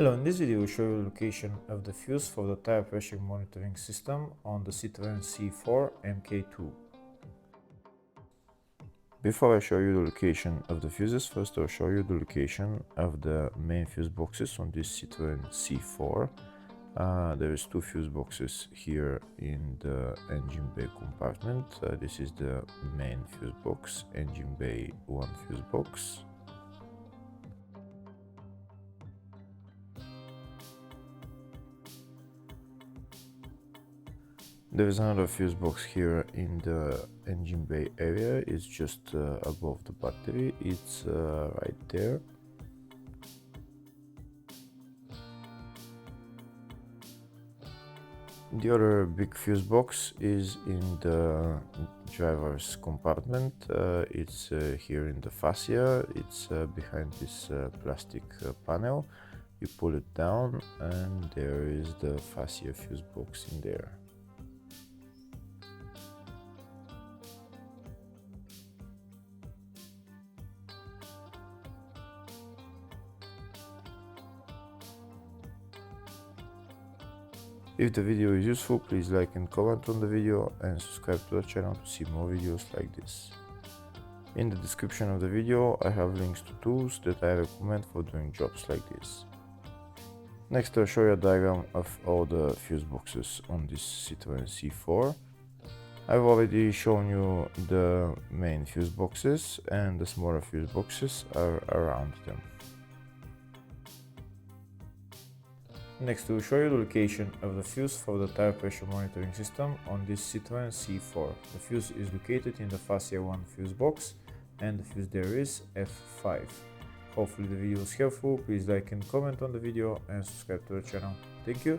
Hello, in this video we'll show you the location of the fuse for the Tyre Pressure Monitoring System on the Citroen C4 MK2. Before I show you the location of the fuses, first I'll show you the location of the main fuse boxes on this Citroen C4. There is two fuse boxes here in the engine bay compartment. This is the main fuse box, engine bay 1 fuse box. There is another fuse box here in the engine bay area. It's just above the battery. It's right there. The other big fuse box is in the driver's compartment. It's here in the fascia. It's behind this plastic panel. You pull it down and there is the fascia fuse box in there. If the video is useful, please like and comment on the video and subscribe to the channel to see more videos like this. In the description of the video I have links to tools that I recommend for doing jobs like this. Next I'll show you a diagram of all the fuse boxes on this Citroen C4. I've already shown you the main fuse boxes and the smaller fuse boxes are around them. Next, we'll show you the location of the fuse for the Tyre Pressure Monitoring System on this Citroen C4. The fuse is located in the fascia 1 fuse box and the fuse there is F5. Hopefully the video was helpful. Please like and comment on the video and subscribe to the channel. Thank you.